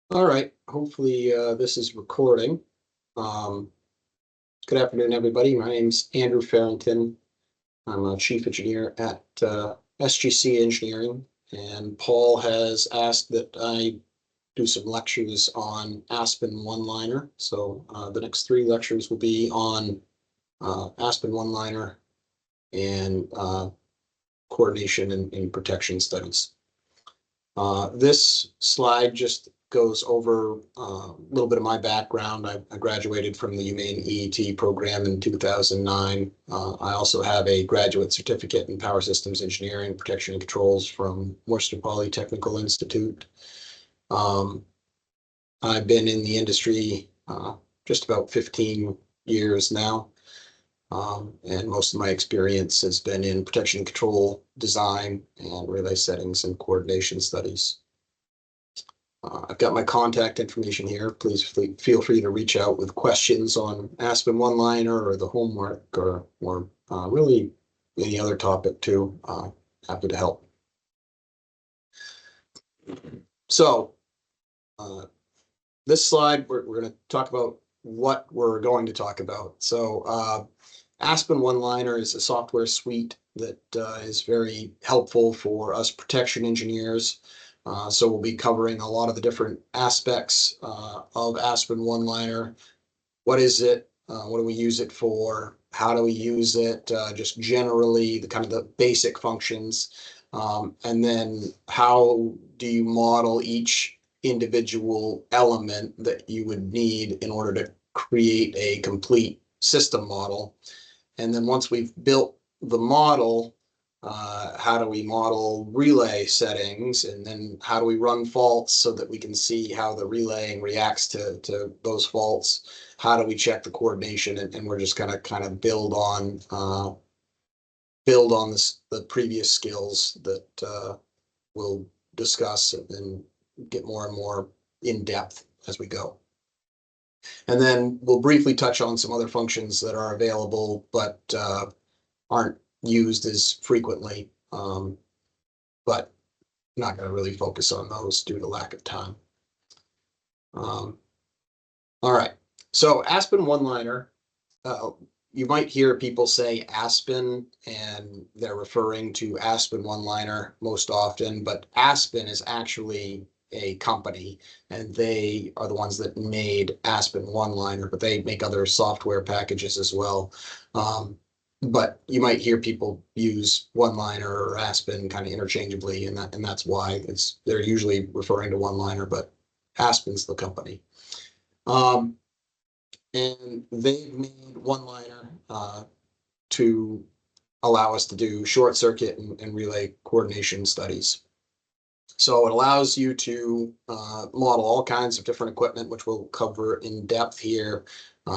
All right, hopefully this is recording. Um, Good afternoon, everybody. My name's Andrew Farrington. I'm a chief engineer at SGC Engineering, and Paul has asked that I do some lectures on Aspen one-liner. So the next three lectures will be on Aspen one-liner and coordination and protection studies. This slide just goes over a little bit of my background. I graduated from the Humane EET program in 2009. I also have a graduate certificate in Power Systems Engineering, Protection and Controls from Worcester Polytechnical Institute. Um, I've been in the industry just about 15 years now. And most of my experience has been in protection and control design and relay settings and coordination studies. I've got my contact information here. Please feel free to reach out with questions on Aspen one-liner or the homework or really any other topic too. Happy to help. So this slide, we're going to talk about what we're going to talk about. So Aspen one-liner is a software suite that is very helpful for us protection engineers. So we'll be covering a lot of the different aspects of Aspen one-liner. What is it? What do we use it for? How do we use it? Just generally, the kind of the basic functions. And then how do you model each individual element that you would need in order to create a complete system model? And then once we've built the model, how do we model relay settings? And then how do we run faults so that we can see how the relaying reacts to those faults? How do we check the coordination? And we're just gonna kind of build on the previous skills that we'll discuss and get more and more in depth as we go. And then we'll briefly touch on some other functions that are available, but aren't used as frequently, but not going to really focus on those due to lack of time. All right, so Aspen one-liner, you might hear people say Aspen and they're referring to Aspen one-liner most often, but Aspen is actually a company and they are the ones that made Aspen one-liner, but they make other software packages as well. But you might hear people use one-liner or Aspen kind of interchangeably, and that's why they're usually referring to one-liner, but Aspen's the company. And they've made one-liner to allow us to do short circuit and relay coordination studies. So it allows you to model all kinds of different equipment, which we'll cover in depth here.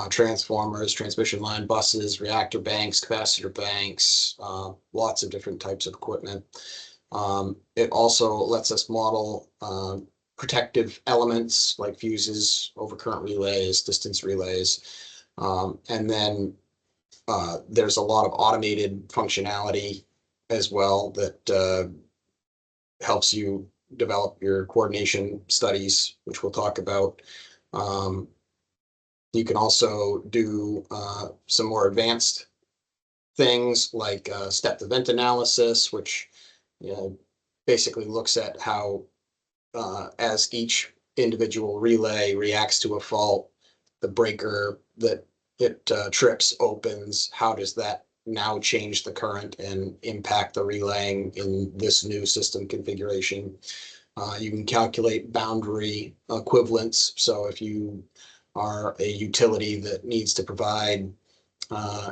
Transformers, transmission line buses, reactor banks, capacitor banks, lots of different types of equipment. It also lets us model protective elements like fuses, overcurrent relays, distance relays. And then there's a lot of automated functionality as well that helps you develop your coordination studies, which we'll talk about. You can also do some more advanced things like step event analysis, which basically looks at how as each individual relay reacts to a fault, the breaker that it trips opens, how does that now change the current and impact the relaying in this new system configuration. You can calculate boundary equivalence. So if you are a utility that needs to provide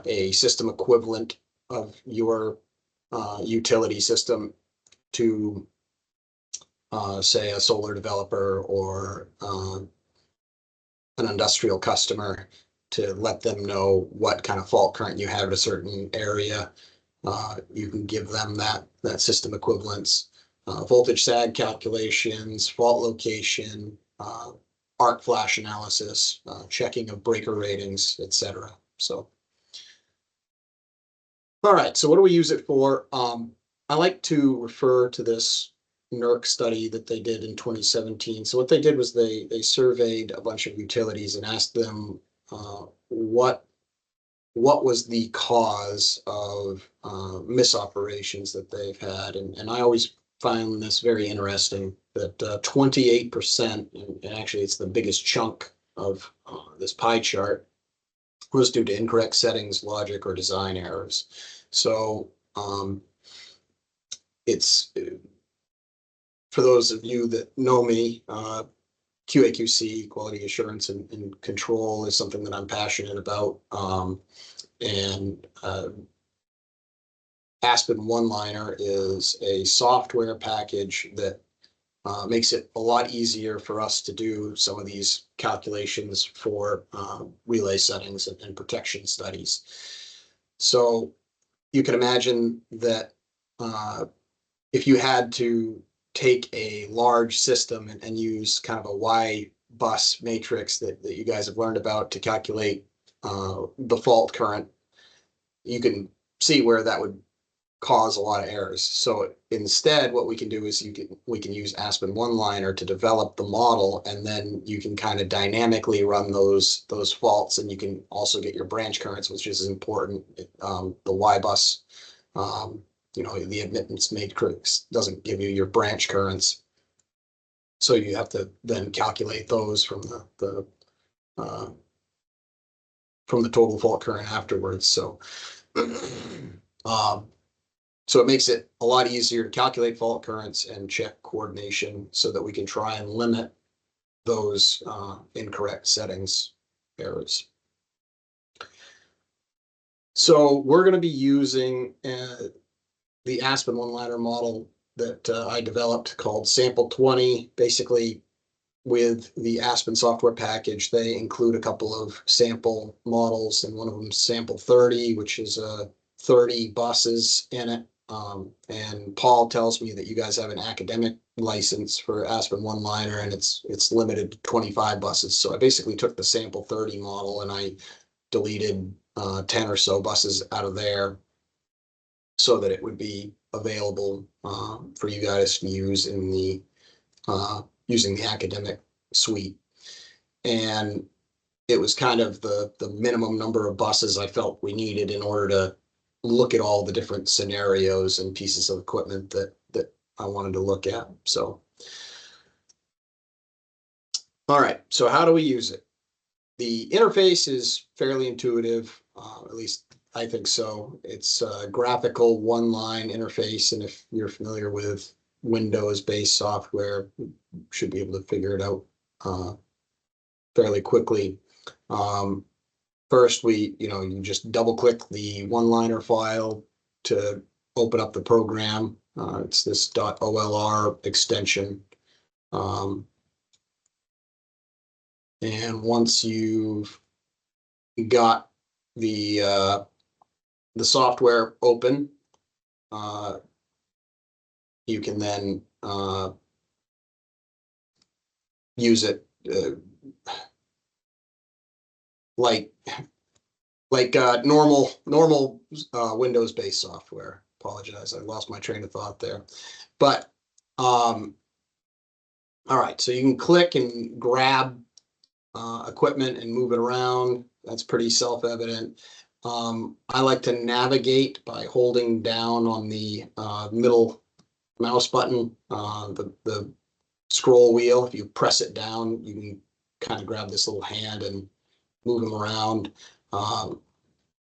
a system equivalent of your utility system to say a solar developer or an industrial customer, to let them know what kind of fault current you have at a certain area. You can give them that system equivalence, voltage sag calculations, fault location, arc flash analysis, checking of breaker ratings, etc. So, all right. So what do we use it for? I like to refer to this NERC study that they did in 2017. So what they did was they surveyed a bunch of utilities and asked them what was the cause of misoperations that they've had. And I always find this very interesting that 28%, and actually it's the biggest chunk of this pie chart, was due to incorrect settings, logic, or design errors. So it's, for those of you that know me, QA/QC, quality assurance and control, is something that I'm passionate about. And Aspen One-Liner is a software package that makes it a lot easier for us to do some of these calculations for relay settings and protection studies. So you can imagine that if you had to take a large system and use kind of a Y bus matrix that you guys have learned about to calculate the fault current, you can see where that would cause a lot of errors. So instead, what we can do is we can use Aspen One-Liner to develop the model, and then you can kind of dynamically run those faults, and you can also get your branch currents, which is important. The Y bus, the admittance matrix doesn't give you your branch currents, so you have to then calculate those from the total fault current afterwards. So so it makes it a lot easier to calculate fault currents and check coordination so that we can try and limit those incorrect settings errors. So we're going to be using the Aspen One-Liner model that I developed called Sample 20. Basically, with the Aspen software package, they include a couple of sample models, and one of them is Sample 30, which is 30 buses in it. And Paul tells me that you guys have an academic license for Aspen One-Liner, and it's limited to 25 buses. So I basically took the Sample 30 model and I deleted 10 or so buses out of there so that it would be available for you guys to use in the using the academic suite. And it was kind of the minimum number of buses I felt we needed in order to look at all the different scenarios and pieces of equipment that I wanted to look at. So, all right, so how do we use it? The interface is fairly intuitive, at least I think so. It's a graphical one-line interface, and if you're familiar with Windows-based software, you should be able to figure it out fairly quickly. First, you just double-click the one-liner file to open up the program. It's this .olr extension. And once you've got the software open, you can then use it like normal Windows-based software. Apologize, I lost my train of thought there. But all right, so you can click and grab equipment and move it around. That's pretty self-evident. I like to navigate by holding down on the middle mouse button, the scroll wheel. If you press it down, you can kind of grab this little hand and move them around.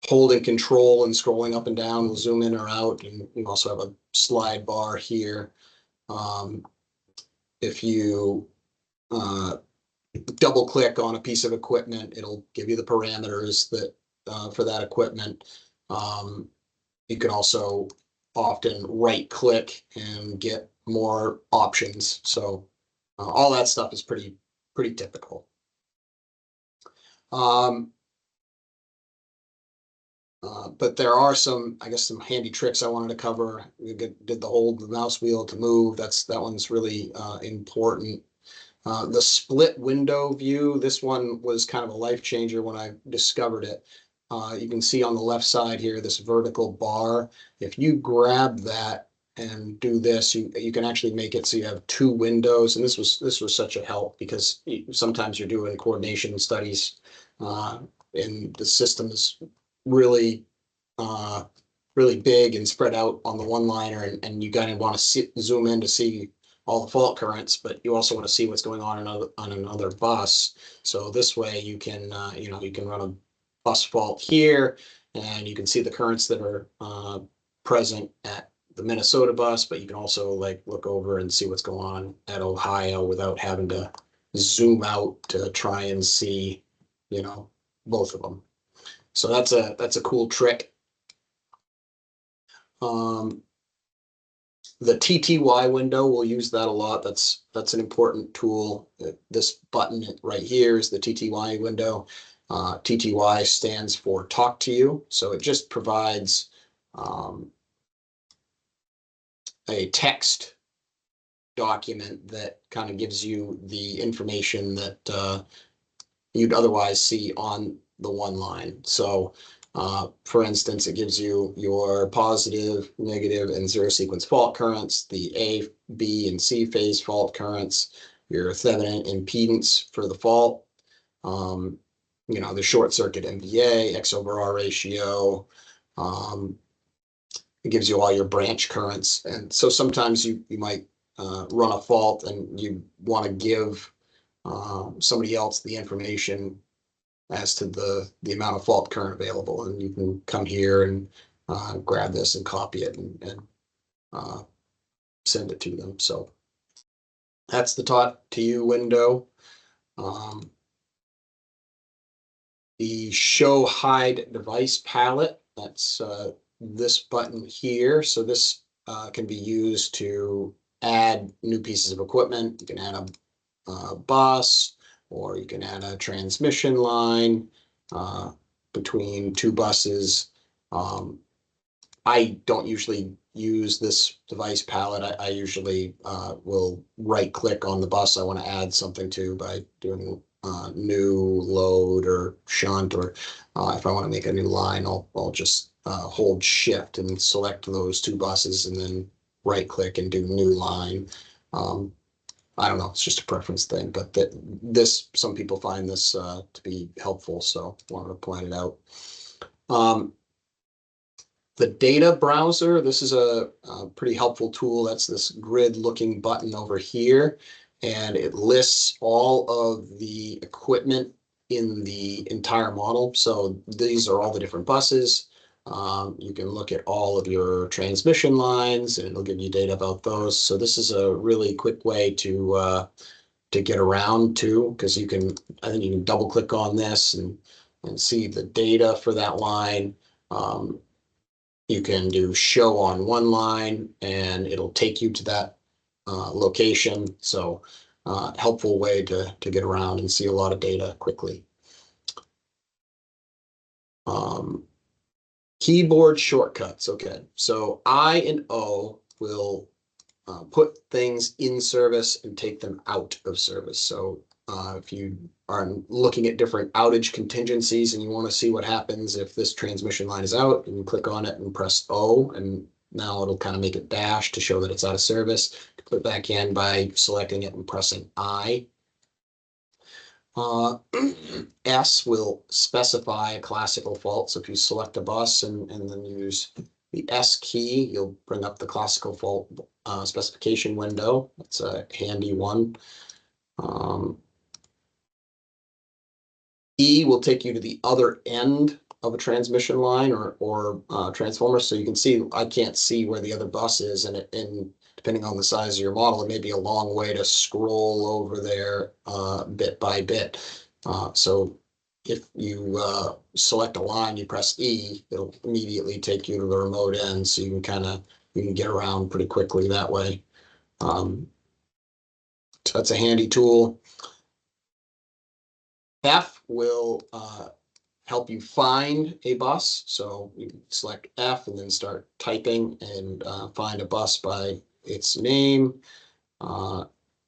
Holding control and scrolling up and down will zoom in or out, and you also have a slide bar here. If you double click on a piece of equipment, it'll give you the parameters that for that equipment. You can also often right click and get more options. So all that stuff is pretty typical. But there are some handy tricks I wanted to cover. We did the hold the mouse wheel to move. That one's really important. The split window view, this one was kind of a life changer when I discovered it. You can see on the left side here, this vertical bar. If you grab that and do this, you can actually make it so you have two windows. And this was such a help because sometimes you're doing coordination studies, and the system is really really big and spread out on the one liner, and you kind of want to zoom in to see all the fault currents, but you also want to see what's going on another bus. So this way you can you can run a bus fault here, and you can see the currents that are present at the Minnesota bus, but you can also like look over and see what's going on at Ohio without having to zoom out to try and see, both of them. So that's a cool trick. The TTY window, we'll use that a lot. That's an important tool. This button right here is the TTY window. TTY stands for talk to you. So it just provides a text document that kind of gives you the information that you'd otherwise see on the one line. So for instance, it gives you your positive, negative, and zero sequence fault currents, the A, B, and C phase fault currents, your Thevenin impedance for the fault, the short circuit MVA, X over R ratio. It gives you all your branch currents. And so sometimes you might run a fault and you want to give somebody else the information as to the amount of fault current available, and you can come here and grab this and copy it and send it to them. So that's the talk to you window. The show hide device palette, that's this button here. So this can be used to add new pieces of equipment. You can add a bus, or you can add a transmission line between two buses. I don't usually use this device palette. I usually will right click on the bus I want to add something to by doing new load or shunt, or if I want to make a new line, I'll just hold shift and select those two buses and then right click and do new line. I don't know, it's just a preference thing, but some people find this to be helpful, so wanted to point it out. The data browser, this is a pretty helpful tool. That's this grid looking button over here, and it lists all of the equipment in the entire model. So these are all the different buses. You can look at all of your transmission lines, and it'll give you data about those. So this is a really quick way to get around to, because I think you can double click on this and see the data for that line. You can do show on one line, and it'll take you to that location. So helpful way to get around and see a lot of data quickly. Keyboard shortcuts. Okay, so I and O will put things in service and take them out of service. So if you are looking at different outage contingencies and you want to see what happens if this transmission line is out, and you click on it and press O, and now it'll kind of make it dash to show that it's out of service. Put it back in by selecting it and pressing I. S will specify a classical fault. So if you select a bus and then use the S key, you'll bring up the classical fault specification window. That's a handy one. E will take you to the other end of a transmission line or transformer. So you can see, I can't see where the other bus is, and depending on the size of your model, it may be a long way to scroll over there bit by bit. So if you select a line, you press E, it'll immediately take you to the remote end, so you can get around pretty quickly that way. So that's a handy tool. F will help you find a bus. So you select F and then start typing and find a bus by its name.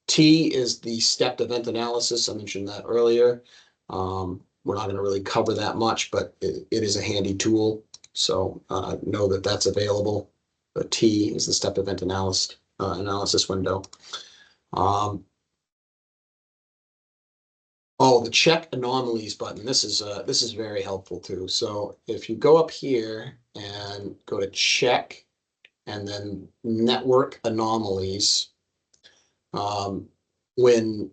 T is the stepped event analysis. I mentioned that earlier. We're not going to really cover that much, but it is a handy tool. So know that that's available. The T is the step event analysis window. Oh, the check anomalies button. This is very helpful too. So if you go up here and go to check and then network anomalies, when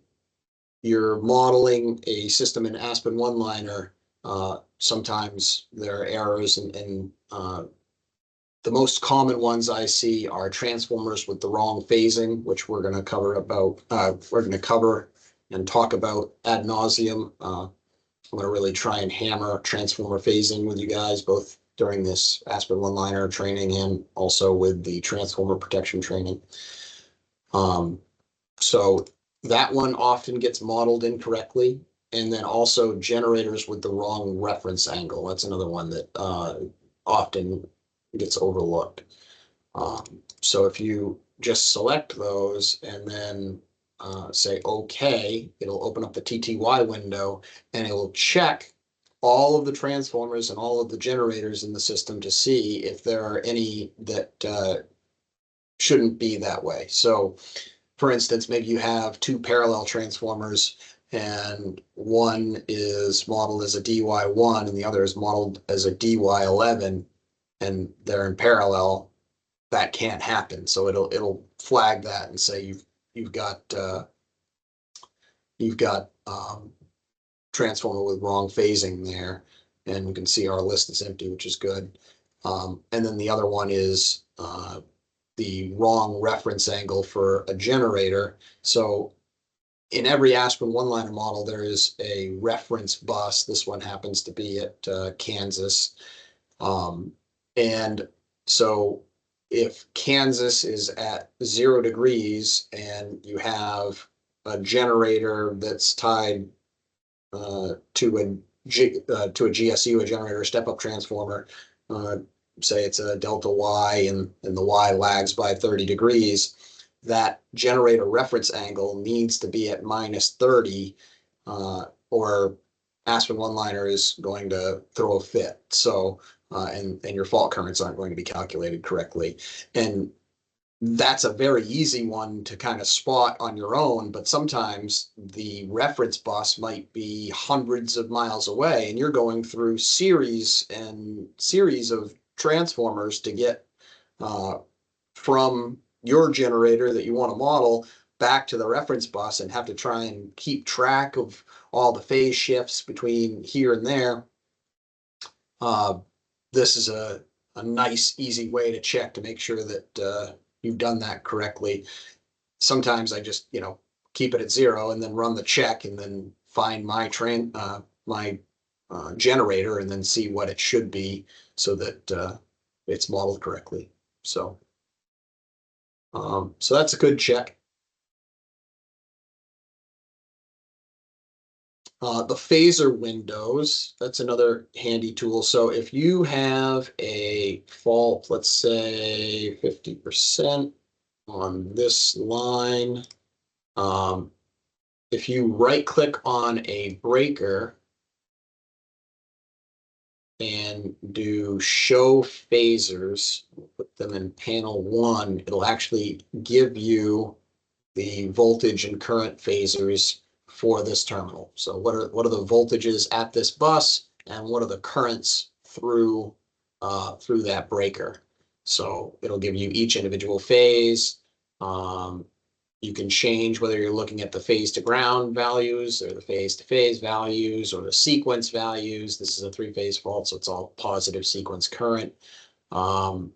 you're modeling a system in Aspen one-liner, sometimes there are errors, and the most common ones I see are transformers with the wrong phasing, which we're going to cover and talk about ad nauseum. I'm going to really try and hammer transformer phasing with you guys, both during this Aspen one-liner training and also with the transformer protection training. So that one often gets modeled incorrectly. And then also generators with the wrong reference angle. That's another one that often gets overlooked. So if you just select those and then say OK, it'll open up the TTY window and it will check all of the transformers and all of the generators in the system to see if there are any that shouldn't be that way. So for instance, maybe you have two parallel transformers and one is modeled as a DY1 and the other is modeled as a DY11, and they're in parallel. That can't happen. So it'll flag that and say you've got transformer with wrong phasing there, and you can see our list is empty, which is good. And then the other one is the wrong reference angle for a generator. So in every Aspen one-liner model, there is a reference bus. This one happens to be at Kansas. And so if Kansas is at 0 degrees and you have a generator that's tied to a GSU, a generator step-up transformer, say it's a delta Y and the Y lags by 30 degrees, that generator reference angle needs to be at -30 or Aspen one-liner is going to throw a fit. So, and your fault currents aren't going to be calculated correctly. And that's a very easy one to kind of spot on your own, but sometimes the reference bus might be hundreds of miles away and you're going through series and series of transformers to get from your generator that you want to model back to the reference bus and have to try and keep track of all the phase shifts between here and there. This is a nice, easy way to check to make sure that you've done that correctly. Sometimes I just, keep it at 0 and then run the check and then find my generator and then see what it should be so that it's modeled correctly. So that's a good check. The phaser windows, that's another handy tool. So if you have a fault, let's say 50% on this line, if you right click on a breaker and do show phasers, put them in panel 1, it'll actually give you the voltage and current phasers for this terminal. So what are the voltages at this bus and what are the currents through that breaker? So it'll give you each individual phase. You can change whether you're looking at the phase to ground values or the phase to phase values or the sequence values. This is a 3-phase fault, so it's all positive sequence current and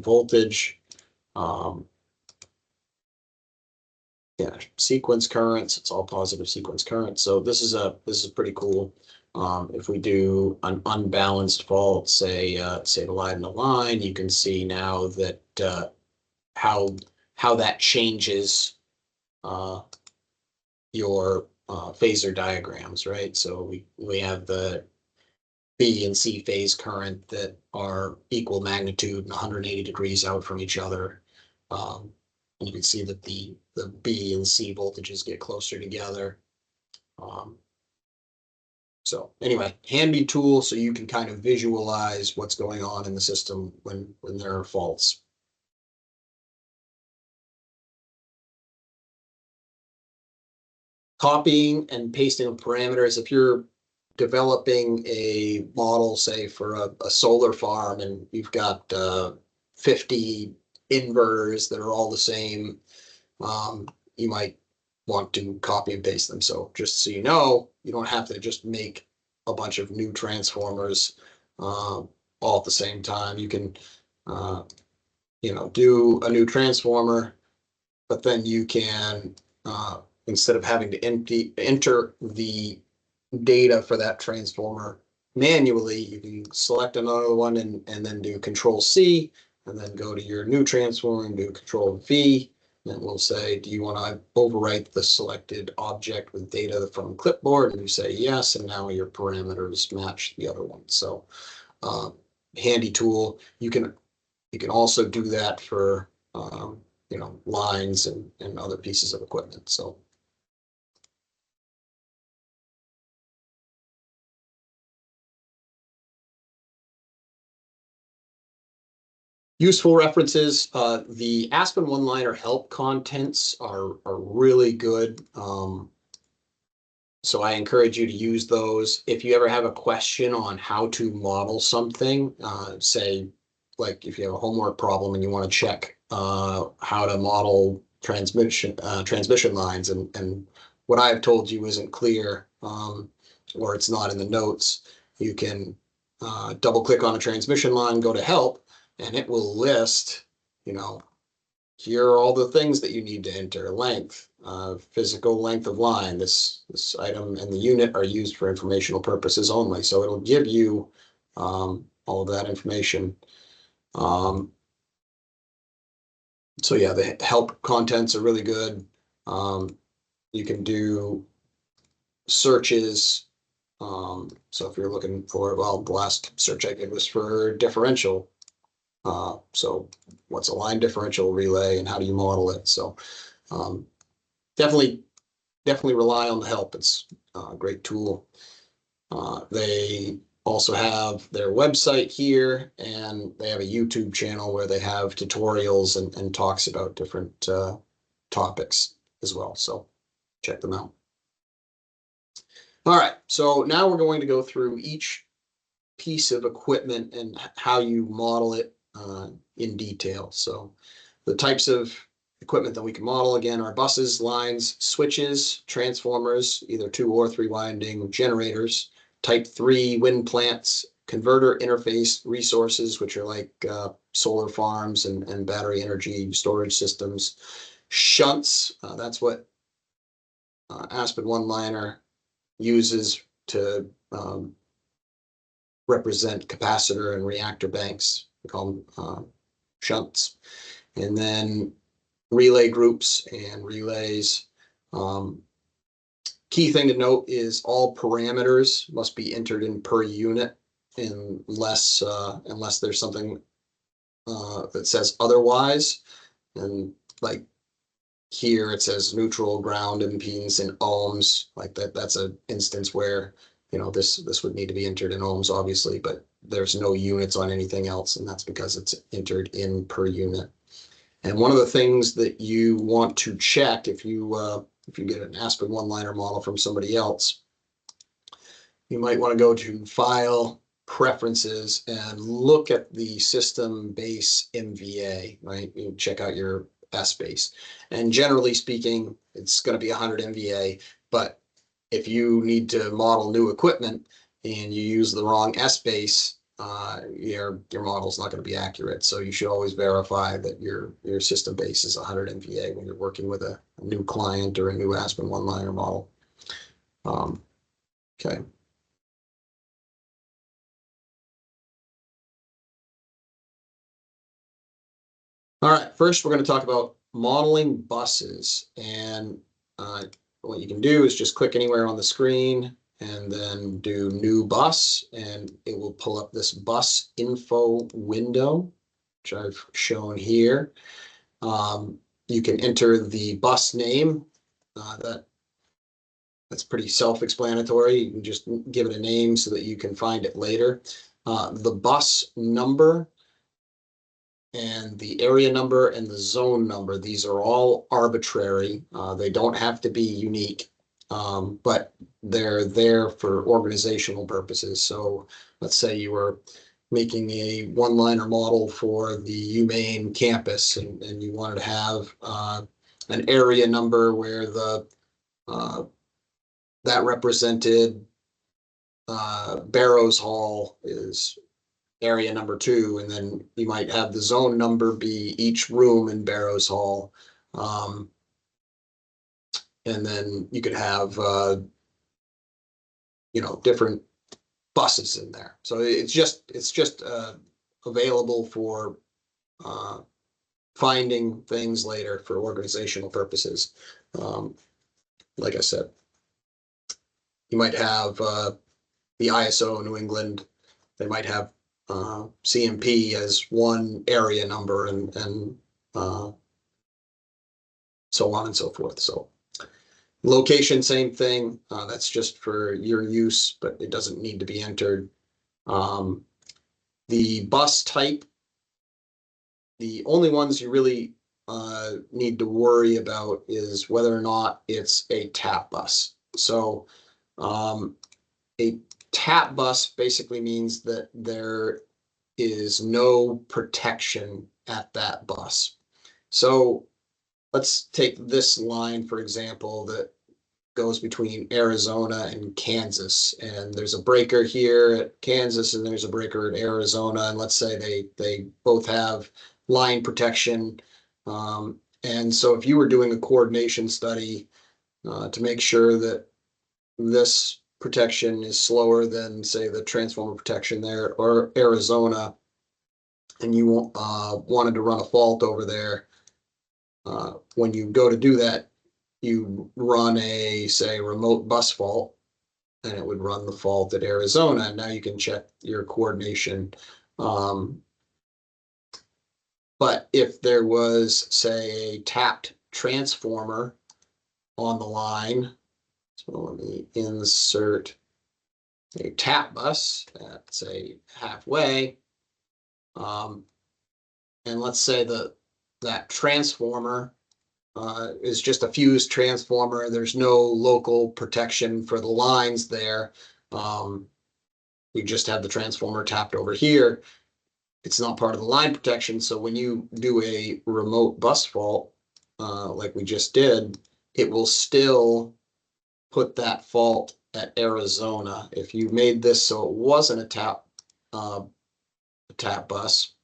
voltage. Yeah, sequence currents, it's all positive sequence current. So this is pretty cool. If we do an unbalanced fault, say the line in the line, you can see now that how that changes your phasor diagrams, right? So we have the B and C phase current that are equal magnitude and 180 degrees out from each other. And you can see that the B and C voltages get closer together. So anyway, handy tool so you can kind of visualize what's going on in the system when there are faults. Copying and pasting of parameters. If you're developing a model, say for a solar farm, and you've got 50 inverters that are all the same, you might want to copy and paste them. So just so you know, you don't have to just make a bunch of new transformers all at the same time. You can, do a new transformer, but then you can, instead of having to enter the data for that transformer manually, you can select another one and then do Control C, and then go to your new transformer and do Control V. And we'll say, do you want to overwrite the selected object with data from clipboard? And you say yes, and now your parameters match the other one. So handy tool. You can also do that for lines and other pieces of equipment. So useful references. The Aspen one-liner help contents are really good. So I encourage you to use those. If you ever have a question on how to model something, say, like if you have a homework problem and you want to check how to model transmission lines, and what I've told you isn't clear, or it's not in the notes, you can double click on a transmission line, go to help, and it will list, here are all the things that you need to enter: length, physical length of line. This item and the unit are used for informational purposes only. So it'll give you all of that information. So yeah, the help contents are really good. You can do searches. So if you're looking for, well, the last search I did was for differential. So what's a line differential relay and how do you model it? So definitely rely on the help. It's a great tool. They also have their website here, and they have a YouTube channel where they have tutorials and talks about different topics as well. So check them out. All right, so now we're going to go through each piece of equipment and how you model it in detail. So the types of equipment that we can model, again, are buses, lines, switches, transformers, either 2 or 3 winding, generators, type 3 wind plants, converter interface resources, which are like solar farms and battery energy storage systems, shunts. That's what Aspen one-liner uses to represent capacitor and reactor banks. We call them shunts. And then relay groups and relays. Key thing to note is all parameters must be entered in per unit unless there's something that says otherwise. And like here it says neutral, ground, impedance in ohms. Like that's an instance where this would need to be entered in ohms, obviously, but there's no units on anything else, and that's because it's entered in per unit. And one of the things that you want to check if you get an Aspen one-liner model from somebody else, you might want to go to File, Preferences, and look at the system base MVA, right? You check out your S base. And generally speaking, it's going to be 100 MVA, but if you need to model new equipment and you use the wrong S base, your model is not going to be accurate. So you should always verify that your system base is 100 MVA when you're working with a new client or a new Aspen one-liner model. Okay. All right, first we're going to talk about modeling buses, and what you can do is just click anywhere on the screen and then do new bus, and it will pull up this bus info window, which I've shown here. You can enter the bus name that That's pretty self-explanatory. You can just give it a name so that you can find it later. The bus number and the area number and the zone number, these are all arbitrary. They don't have to be unique, but they're there for organizational purposes. So let's say you were making a one-liner model for the UMaine campus, and you wanted to have an area number where that represented Barrows Hall is area number 2, and then you might have the zone number be each room in Barrows Hall. And then you could have, different buses in there. So it's just available for finding things later for organizational purposes. Like I said, you might have the ISO New England. They might have CMP as one area number, and so on and so forth. So location, same thing. That's just for your use, but it doesn't need to be entered. The bus type, the only ones you really need to worry about is whether or not it's a TAP bus. So a TAP bus basically means that there is no protection at that bus. So let's take this line, for example, that goes between Arizona and Kansas. And there's a breaker here at Kansas, and there's a breaker at Arizona. And let's say they both have line protection. And so if you were doing a coordination study to make sure that this protection is slower than, say, the transformer protection there or Arizona, and you wanted to run a fault over there, when you go to do that, you run a, say, remote bus fault, and it would run the fault at Arizona. And now you can check your coordination. But if there was, say, a tapped transformer on the line, so let me insert a tap bus at, say, halfway. And let's say that transformer is just a fused transformer. There's no local protection for the lines there. You just have the transformer tapped over here. It's not part of the line protection. So when you do a remote bus fault, like we just did, it will still put that fault at Arizona. If you made this so it wasn't a tap bus,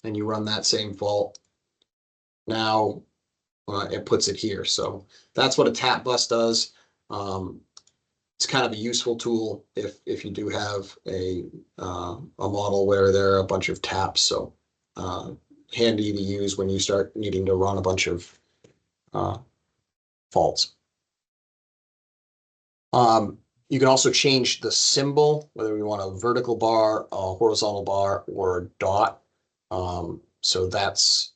and you run that same fault, now it puts it here. So that's what a tap bus does. It's kind of a useful tool if you do have a model where there are a bunch of taps. So handy to use when you start needing to run a bunch of faults. You can also change the symbol, whether we want a vertical bar, a horizontal bar, or a dot. So that's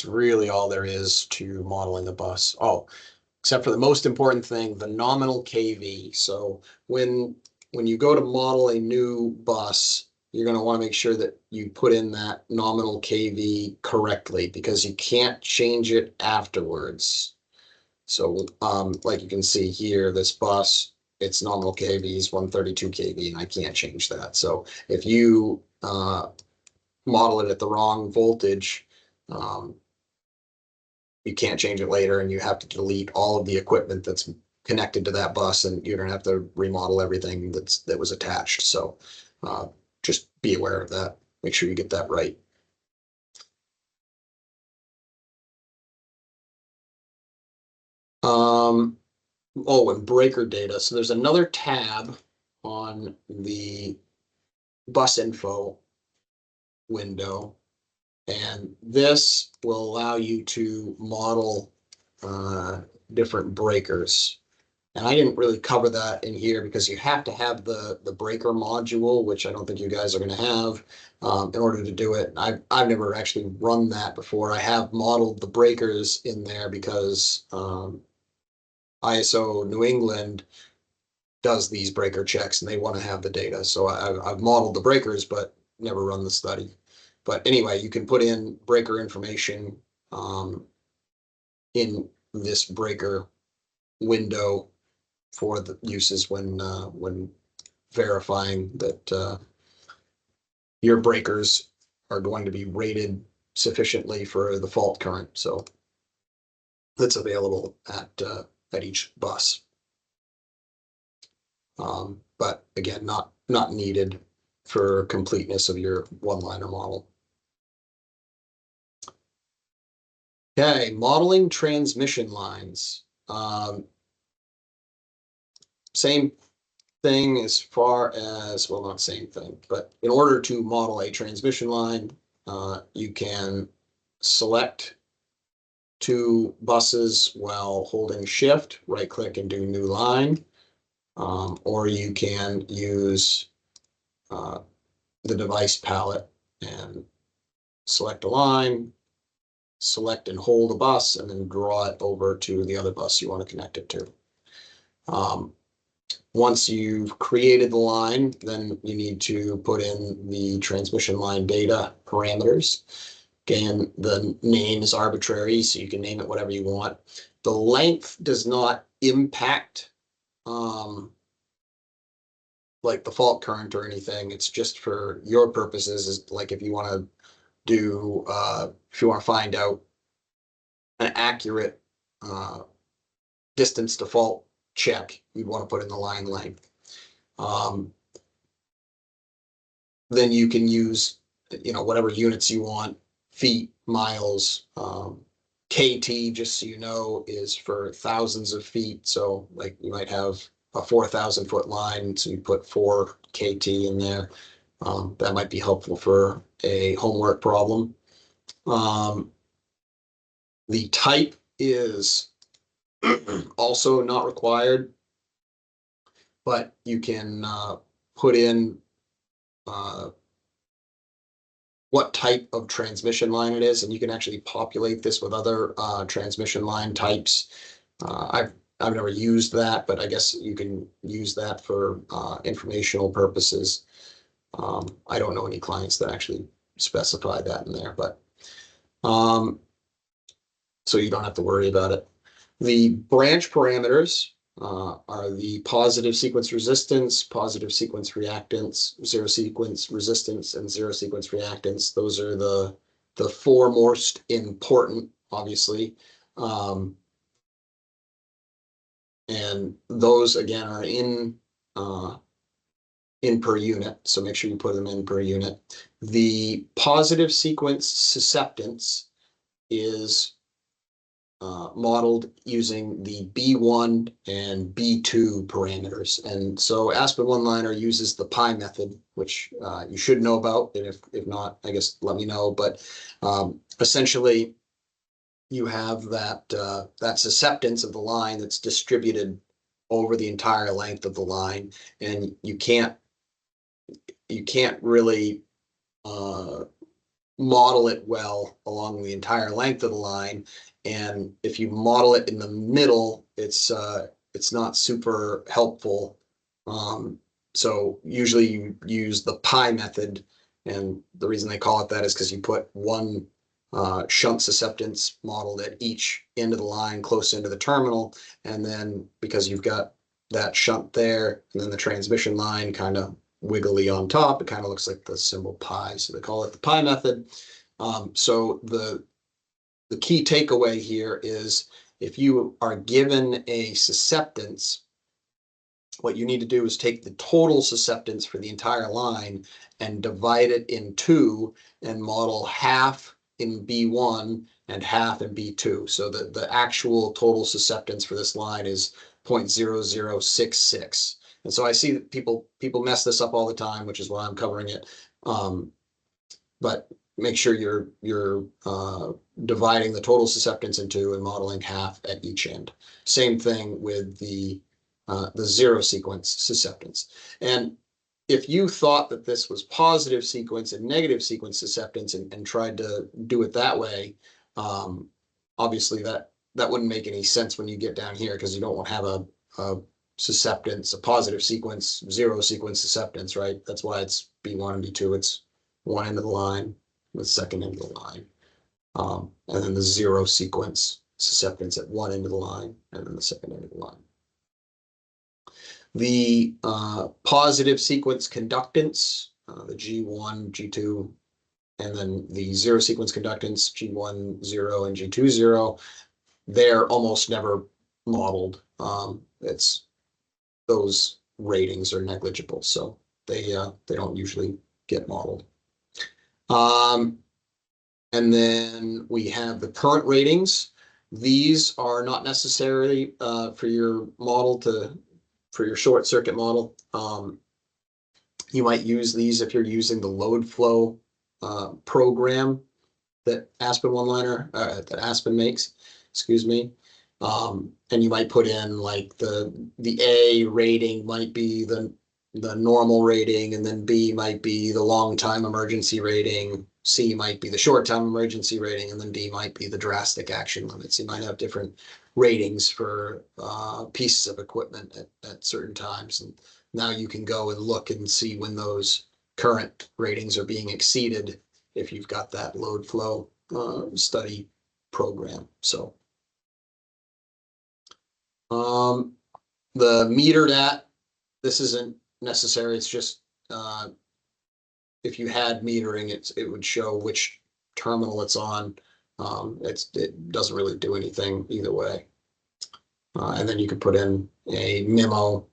really all there is to modeling a bus. Oh, except for the most important thing, the nominal KV. So when you go to model a new bus, you're going to want to make sure that you put in that nominal KV correctly, because you can't change it afterwards. So like you can see here, this bus, its nominal KV is 132 kV, and I can't change that. So if you model it at the wrong voltage, you can't change it later, and you have to delete all of the equipment that's connected to that bus, and you're going to have to remodel everything that was attached. So just be aware of that. Make sure you get that right. Oh, and breaker data. So there's another tab on the bus info window, and this will allow you to model different breakers. And I didn't really cover that in here because you have to have the breaker module, which I don't think you guys are going to have in order to do it. I've never actually run that before. I have modeled the breakers in there because ISO New England does these breaker checks and they want to have the data. So I've modeled the breakers, but never run the study. But anyway, you can put in breaker information in this breaker window for the uses when verifying that your breakers are going to be rated sufficiently for the fault current. So that's available at each bus. But again, not needed for completeness of your one-liner model. Okay, modeling transmission lines. Same thing as far as, well, not same thing, but in order to model a transmission line, you can select two buses while holding shift, right click and do new line. Or you can use the device palette and select a line, select and hold a bus, and then draw it over to the other bus you want to connect it to. Once you've created the line, then you need to put in the transmission line data parameters. Again, the name is arbitrary, so you can name it whatever you want. The length does not impact like the fault current or anything. It's just for your purposes, is like if you want to do, if you want to find out an accurate distance to fault check, you'd want to put in the line length. Then you can use, whatever units you want, feet, miles, KT, just so you know, is for thousands of feet. So like you might have a 4,000 foot line, so you put 4 KT in there. That might be helpful for a homework problem. The type is also not required, but you can put in what type of transmission line it is, and you can actually populate this with other transmission line types. I've never used that, but I guess you can use that for informational purposes. I don't know any clients that actually specify that in there, but so you don't have to worry about it. The branch parameters are the positive sequence resistance, positive sequence reactance, zero sequence resistance, and zero sequence reactance. Those are the four most important, obviously. And those again are in per unit, so make sure you put them in per unit. The positive sequence susceptance is modeled using the B1 and B2 parameters. And so Aspen one-liner uses the pi method, which you should know about, and if not, I guess let me know. But essentially, you have that that susceptance of the line that's distributed over the entire length of the line, and you can't really model it well along the entire length of the line. And if you model it in the middle, it's not super helpful. So usually you use the pi method, and the reason they call it that is because you put one shunt susceptance modeled at each end of the line close into the terminal, and then because you've got that shunt there and then the transmission line kind of wiggly on top, it kind of looks like the symbol pi, so they call it the pi method. So the key takeaway here is if you are given a susceptance, what you need to do is take the total susceptance for the entire line and divide it in two and model half in B1 and half in B2. So the actual total susceptance for this line is 0.0066. And so I see that people mess this up all the time, which is why I'm covering it. But make sure you're dividing the total susceptance in two and modeling half at each end. Same thing with the zero sequence susceptance. And if you thought that this was positive sequence and negative sequence susceptance and tried to do it that way, obviously that wouldn't make any sense when you get down here, because you don't want to have a susceptance, a positive sequence, zero sequence susceptance, right? That's why it's B1 and B2. It's one end of the line with second end of the line. And then the zero sequence susceptance at one end of the line, and then the second end of the line. The positive sequence conductance, the G1, G2, and then the zero sequence conductance, G1, 0, and G2, 0, they're almost never modeled. Those ratings are negligible, so they don't usually get modeled. And then we have the current ratings. These are not necessarily for your model for your short circuit model. You might use these if you're using the load flow program that Aspen one-liner that Aspen makes, excuse me. And you might put in like the A rating might be the normal rating, and then B might be the long time emergency rating, C might be the short time emergency rating, and then D might be the drastic action limits. You might have different ratings for pieces of equipment at certain times. And now you can go and look and see when those current ratings are being exceeded if you've got that load flow study program. So the metered at, this isn't necessary. It's just if you had metering, it would show which terminal it's on. It doesn't really do anything either way. And then you could put in a memo,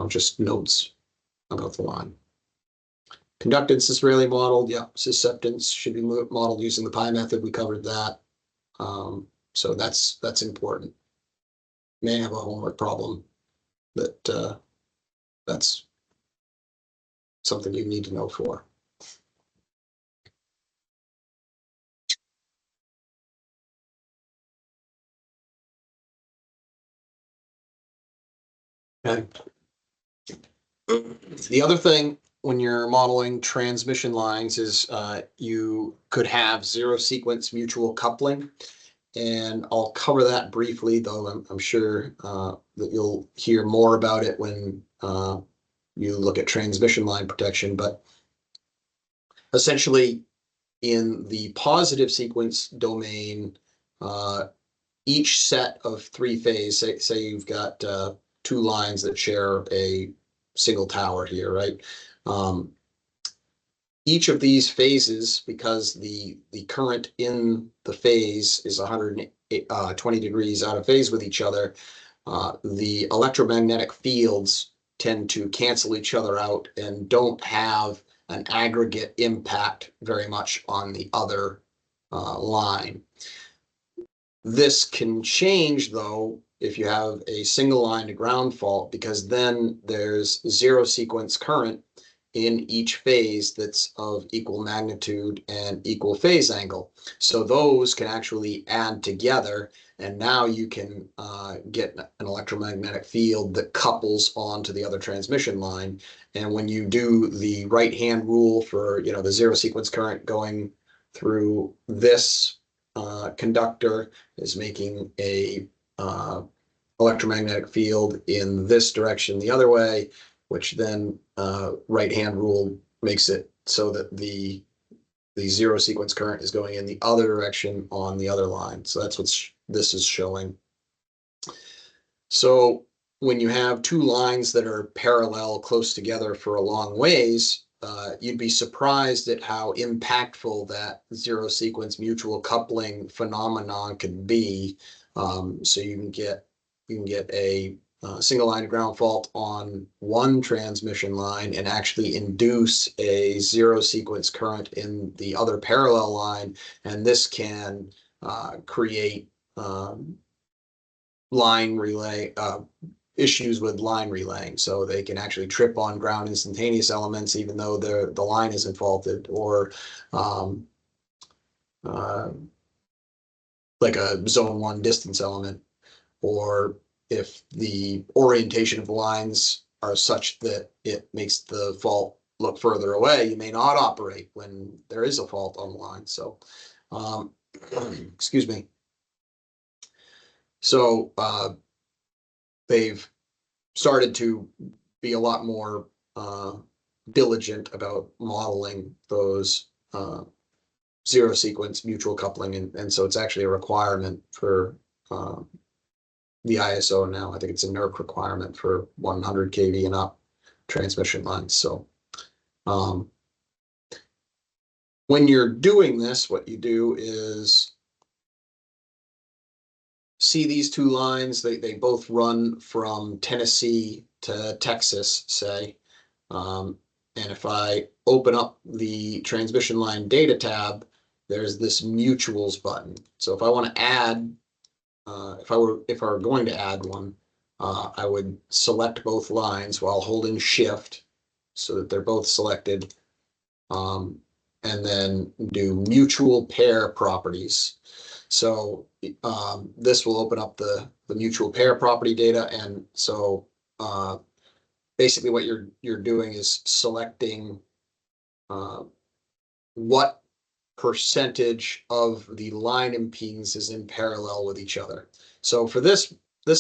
just notes about the line. Conductance is rarely modeled. Yeah, susceptance should be modeled using the pi method. We covered that. So that's important. May have a homework problem that's something you need to know for. Okay. The other thing when you're modeling transmission lines is you could have zero sequence mutual coupling. And I'll cover that briefly, though I'm sure that you'll hear more about it when you look at transmission line protection. But essentially, in the positive sequence domain, each set of three phase, say you've got two lines that share a single tower here, right? Each of these phases, because the current in the phase is 120 degrees out of phase with each other, the electromagnetic fields tend to cancel each other out and don't have an aggregate impact very much on the other line. This can change, though, if you have a single line to ground fault, because then there's zero sequence current in each phase that's of equal magnitude and equal phase angle. So those can actually add together, and now you can get an electromagnetic field that couples onto the other transmission line. And when you do the right-hand rule for the zero sequence current going through this conductor is making a electromagnetic field in this direction the other way, which then right-hand rule makes it so that the zero sequence current is going in the other direction on the other line. So that's what this is showing. So when you have two lines that are parallel close together for a long ways, you'd be surprised at how impactful that zero sequence mutual coupling phenomenon can be. So you can get a single line ground fault on one transmission line and actually induce a zero sequence current in the other parallel line, and this can create line relay issues with line relaying. So they can actually trip on ground instantaneous elements even though the line isn't faulted, or like a zone 1 distance element, or if the orientation of the lines are such that it makes the fault look further away, you may not operate when there is a fault on the line. So excuse me. So they've started to be a lot more diligent about modeling those zero sequence mutual coupling, and so it's actually a requirement for the ISO now. I think it's a NERC requirement for 100 kV and up transmission lines. So when you're doing this, what you do is see these two lines. They both run from Tennessee to Texas, say. And if I open up the transmission line data tab, there's this mutuals button. So if I want to add, if I were going to add one, I would select both lines while holding Shift so that they're both selected, and then do mutual pair properties. So this will open up the mutual pair property data, and so basically what you're doing is selecting what percentage of the line impedance is in parallel with each other. So for this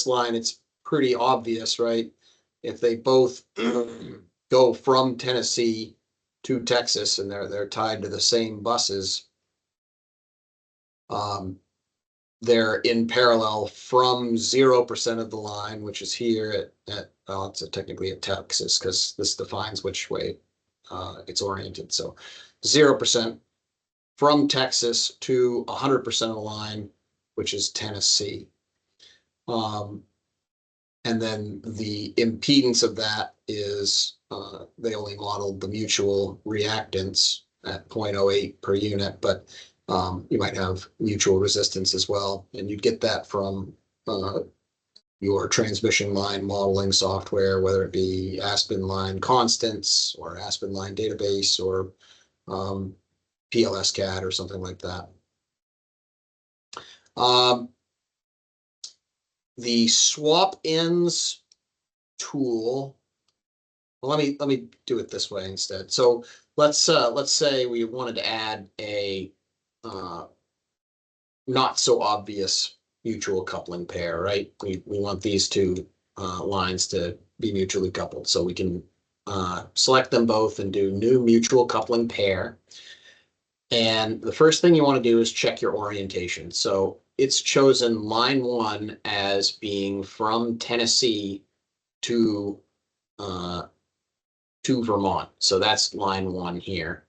line, it's pretty obvious, right? If they both go from Tennessee to Texas and they're tied to the same buses, they're in parallel from 0% of the line, which is here at well, it's technically at Texas because this defines which way it's oriented. So 0% from Texas to 100% of the line, which is Tennessee. And then the impedance of that is they only modeled the mutual reactance at 0.08 per unit, but you might have mutual resistance as well. And you'd get that from your transmission line modeling software, whether it be Aspen line constants or Aspen line database or PLS-CAD or something like that. The swap ends tool. Well, let me do it this way instead. So let's say we wanted to add a not so obvious mutual coupling pair, right? We want these two lines to be mutually coupled, so we can select them both and do new mutual coupling pair. And the first thing you want to do is check your orientation. So it's chosen line 1 as being from Tennessee to Vermont. So that's line 1 here.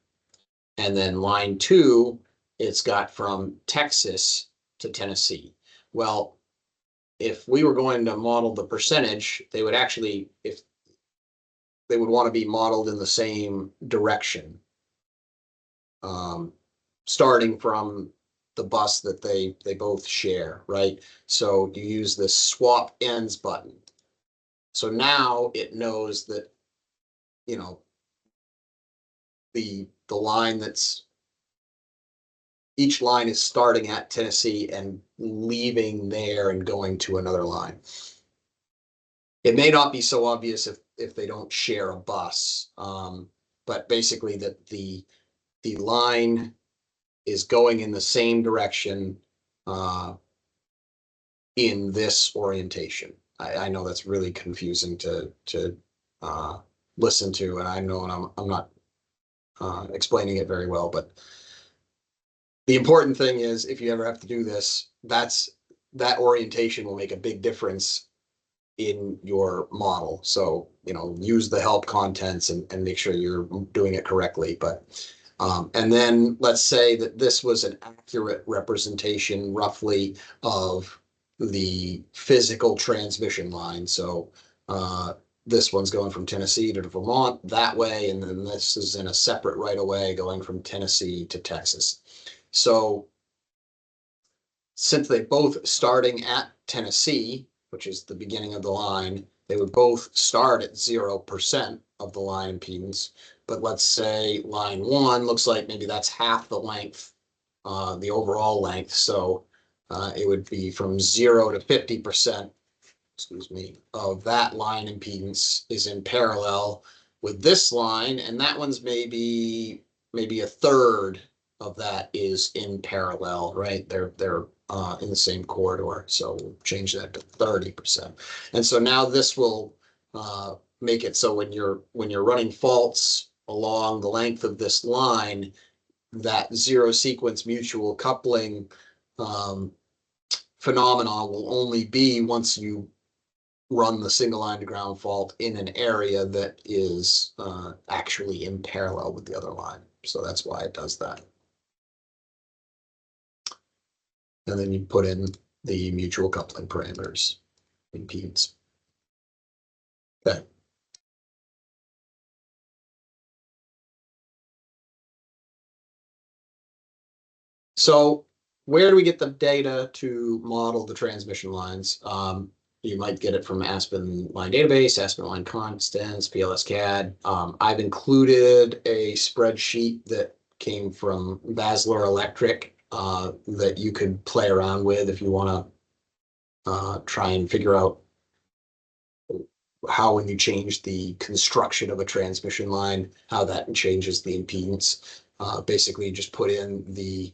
And then line 2, it's got from Texas to Tennessee. Well, if we were going to model the percentage, they would actually, if they would want to be modeled in the same direction, starting from the bus that they both share, right? So you use this swap ends button. So now it knows that, you know, the line that's, each line is starting at Tennessee and leaving there and going to another line. It may not be so obvious if they don't share a bus, but basically that the line is going in the same direction in this orientation. I know that's really confusing to listen to, and I know I'm not explaining it very well, but the important thing is if you ever have to do this, that orientation will make a big difference in your model. So, you know, use the help contents and make sure you're doing it correctly. But and then let's say that this was an accurate representation roughly of the physical transmission line. So this one's going from Tennessee to Vermont that way, and then this is in a separate right of way going from Tennessee to Texas. So since they both starting at Tennessee, which is the beginning of the line, they would both start at 0% of the line impedance. But let's say line 1 looks like maybe that's half the length, the overall length. So it would be from 0 to 50%, excuse me, of that line impedance is in parallel with this line, and that one's maybe a third of that is in parallel, right? They're in the same corridor. So we'll change that to 30%. And so now this will make it so when you're running faults along the length of this line, that zero sequence mutual coupling phenomenon will only be once you run the single line to ground fault in an area that is actually in parallel with the other line. So that's why it does that. And then you put in the mutual coupling parameters, impedance. Okay. So where do we get the data to model the transmission lines? You might get it from Aspen Line Database, Aspen Line Constants, PLS CAD. I've included a spreadsheet that came from Basler Electric that you could play around with if you want to try and figure out how, when you change the construction of a transmission line, how that changes the impedance. Basically, you just put in the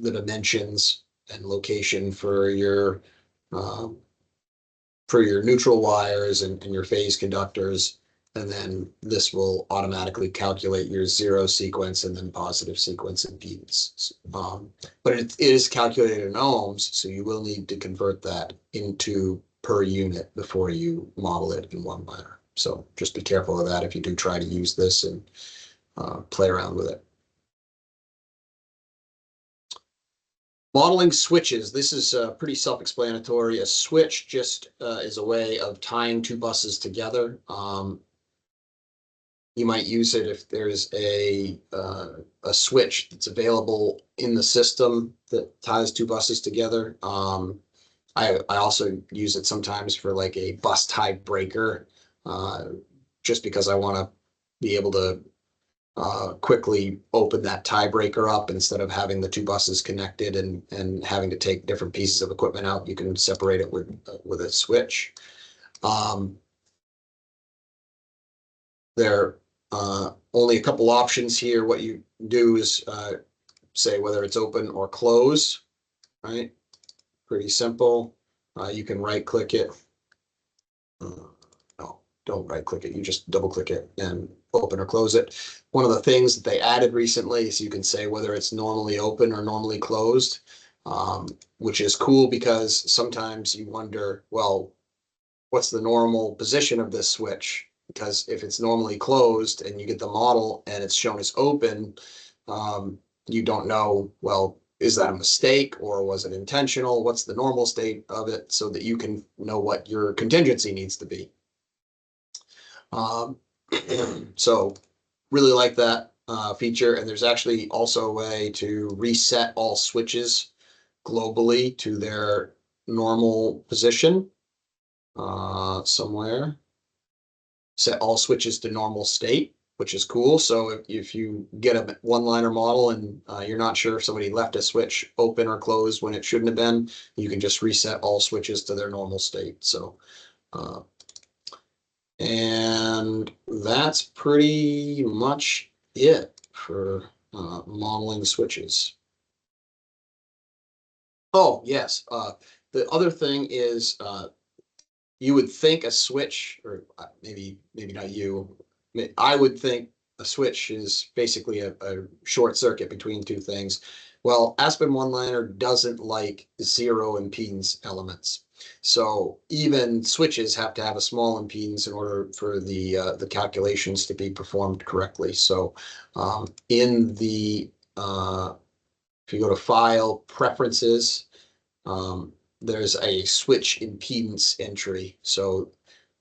dimensions and location for your neutral wires and your phase conductors, and then this will automatically calculate your zero sequence and then positive sequence impedance. But it is calculated in ohms, so you will need to convert that into per unit before you model it in one liner. So just be careful of that if you do try to use this and play around with it. Modeling switches. This is pretty self-explanatory. A switch just is a way of tying two buses together. You might use it if there's a switch that's available in the system that ties two buses together. I also use it sometimes for like a bus tie breaker, just because I want to be able to quickly open that tiebreaker up instead of having the two buses connected and having to take different pieces of equipment out. You can separate it with a switch. There are only a couple options here. What you do is say whether it's open or close, right? Pretty simple. You can right click it. No, don't right click it. You just double click it and open or close it. One of the things that they added recently is you can say whether it's normally open or normally closed, which is cool because sometimes you wonder, well, what's the normal position of this switch? Because if it's normally closed and you get the model and it's shown as open, you don't know, well, is that a mistake or was it intentional? What's the normal state of it so that you can know what your contingency needs to be. So really like that feature. And there's actually also a way to reset all switches globally to their normal position somewhere. Set all switches to normal state, which is cool. So if you get a one-liner model and you're not sure if somebody left a switch open or closed when it shouldn't have been, you can just reset all switches to their normal state. So and that's pretty much it for modeling switches. Oh, yes. The other thing is you would think a switch, or maybe not you, I would think a switch is basically a short circuit between two things. Well, Aspen one-liner doesn't like zero impedance elements. So even switches have to have a small impedance in order for the calculations to be performed correctly. So in the if you go to File, Preferences, there's a switch impedance entry. So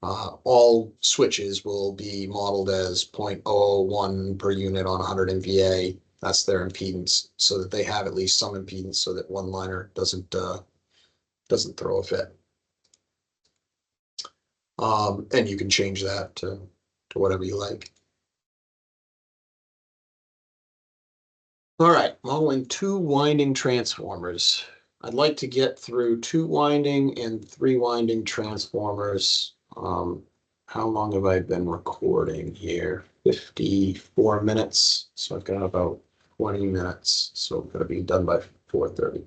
all switches will be modeled as 0.001 per unit on 100 MVA. That's their impedance, so that they have at least some impedance, so that one liner doesn't throw a fit. And you can change that to whatever you like. All right, modeling two winding transformers. I'd like to get through two winding and three winding transformers. How long have I been recording here? 54 minutes. So I've got about 20 minutes. So I'm going to be done by 4:30.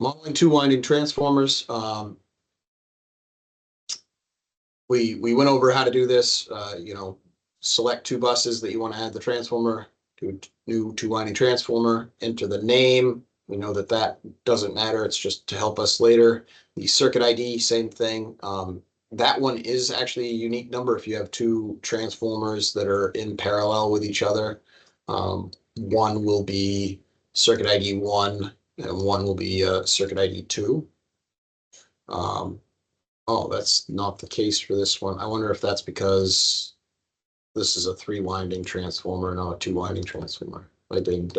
Modeling two winding transformers. We went over how to do this. Select two buses that you want to add the transformer to a new two winding transformer. Enter the name. We know that that doesn't matter. It's just to help us later. The circuit ID, same thing. That one is actually a unique number if you have two transformers that are in parallel with each other. One will be circuit ID 1 and one will be circuit ID 2. Oh, that's not the case for this one. I wonder if that's because this is a 3-winding transformer, not a 2-winding transformer. I did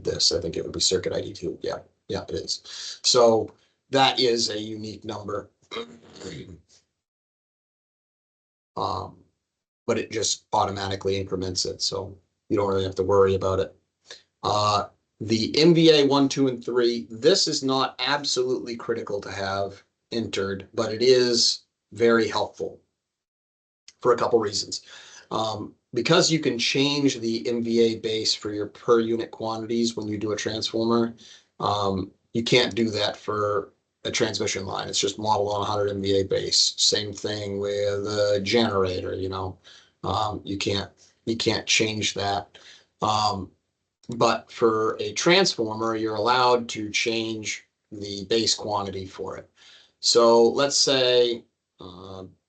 this. I think it would be circuit ID 2. Yeah, it is. So that is a unique number. But it just automatically increments it, so you don't really have to worry about it. The MVA 1, 2, and 3, this is not absolutely critical to have entered, but it is very helpful for a couple reasons. Because you can change the MVA base for your per unit quantities when you do a transformer, you can't do that for a transmission line. It's just modeled on 100 MVA base. Same thing with a generator, you can't change that. But for a transformer, you're allowed to change the base quantity for it. So let's say,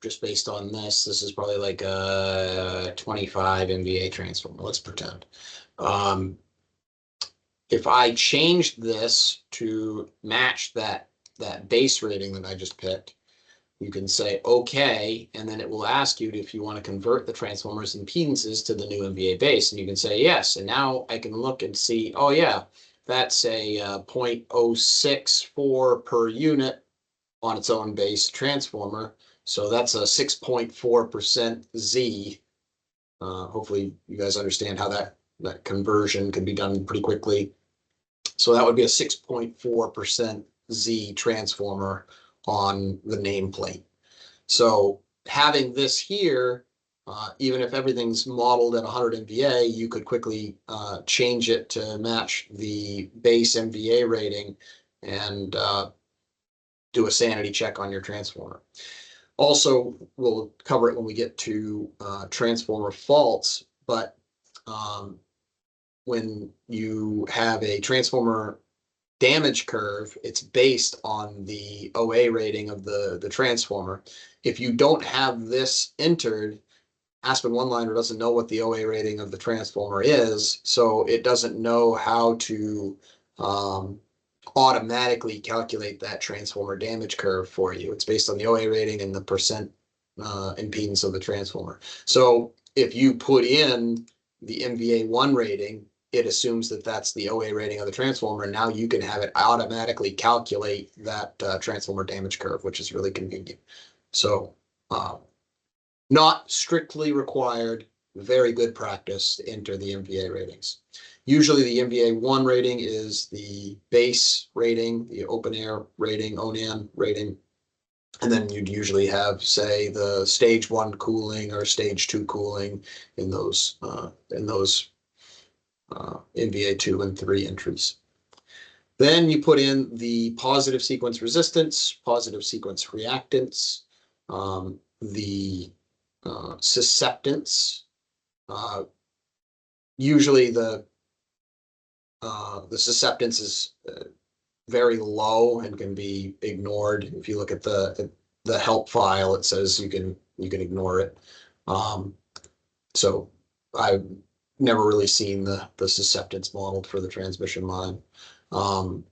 just based on this is probably like a 25 MVA transformer, let's pretend. If I changed this to match that base rating that I just picked, you can say okay, and then it will ask you if you want to convert the transformer's impedances to the new MVA base, and you can say yes. And now I can look and see, oh yeah, that's a 0.064 per unit on its own base transformer. So that's a 6.4% Z. Hopefully you guys understand how that conversion can be done pretty quickly. So that would be a 6.4% Z transformer on the nameplate. So having this here, even if everything's modeled at 100 MVA, you could quickly change it to match the base MVA rating and do a sanity check on your transformer. Also, we'll cover it when we get to transformer faults, but when you have a transformer damage curve, it's based on the OA rating of the transformer. If you don't have this entered, Aspen OneLiner doesn't know what the OA rating of the transformer is, so it doesn't know how to automatically calculate that transformer damage curve for you. It's based on the OA rating and the percent impedance of the transformer. So if you put in the MVA1 rating, it assumes that that's the OA rating of the transformer, and now you can have it automatically calculate that transformer damage curve, which is really convenient. So not strictly required, very good practice to enter the MVA ratings. Usually the MVA1 rating is the base rating, the open air rating, ONAN rating, and then you'd usually have, say, the stage 1 cooling or stage 2 cooling in those MVA 2 and 3 entries. Then you put in the positive sequence resistance, positive sequence reactance, the susceptance. Usually the susceptance is very low and can be ignored. If you look at the help file, it says you can ignore it. So I've never really seen the susceptance modeled for the transmission line. And